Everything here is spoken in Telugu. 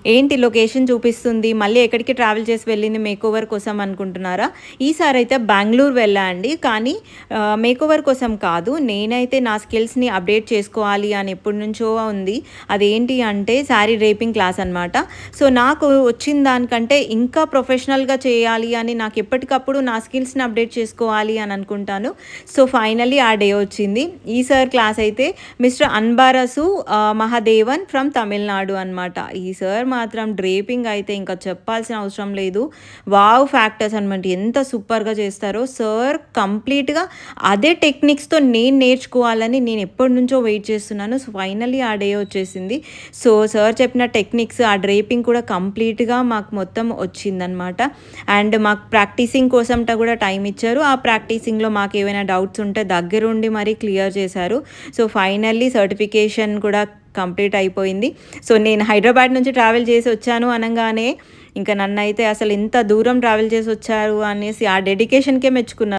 ఏంటి లొకేషన్ చూపిస్తుంది, మళ్ళీ ఎక్కడికి ట్రావెల్ చేసి వెళ్ళింది మేకోవర్ కోసం అనుకుంటున్నారా? ఈసారి అయితే బెంగుళూరు వెళ్ళా అండి. కానీ మేకోవర్ కోసం కాదు. నేనైతే నా స్కిల్స్‌ని అప్డేట్ చేసుకోవాలి అని ఎప్పటినుంచో ఉంది. అదేంటి అంటే శారీ డ్రేపింగ్ క్లాస్ అనమాట. సో, నాకు వచ్చిన దానికంటే ఇంకా ప్రొఫెషనల్‌గా చేయాలి అని నాకు ఎప్పటికప్పుడు నా స్కిల్స్‌ని అప్డేట్ చేసుకోవాలి అని అనుకుంటాను. సో, ఫైనల్లీ ఆ డే వచ్చింది. ఈ సార్ క్లాస్ అయితే మిస్టర్ అన్బారసు మహాదేవన్ ఫ్రమ్ తమిళనాడు అనమాట. ఈ సార్ మాత్రం డ్రేపింగ్ అయితే ఇంకా చెప్పాల్సిన అవసరం లేదు. వావ్ ఫ్యాక్టర్స్ అనమాట. ఎంత సూపర్‌గా చేస్తారో సార్ కంప్లీట్‌గా అదే టెక్నిక్స్‌తో నేను నేర్చుకోవాలని నేను ఎప్పటినుంచో వెయిట్ చేస్తున్నాను. సో, ఫైనల్లీ ఆ డే వచ్చేసింది. సో, సార్ చెప్పిన టెక్నిక్స్ ఆ డ్రేపింగ్ కూడా కంప్లీట్‌గా మాకు మొత్తం వచ్చిందనమాట. అండ్ మాకు ప్రాక్టీసింగ్ కోసంట కూడా టైం ఇచ్చారు. ఆ ప్రాక్టీసింగ్‌లో మాకేమైనా డౌట్స్ ఉంటే దగ్గరుండి మరీ క్లియర్ చేశారు. సో, ఫైనల్లీ సర్టిఫికేషన్ కూడా కంప్లీట్ అయిపోయింది. సో, నేను హైదరాబాద్ నుంచి ట్రావెల్ చేసి వచ్చాను అనంగానే ఇంక నన్నైతే అసలు ఇంత దూరం ట్రావెల్ చేసి వచ్చారు అనేసి ఆ డెడికేషన్‌కే మెచ్చుకున్నారు.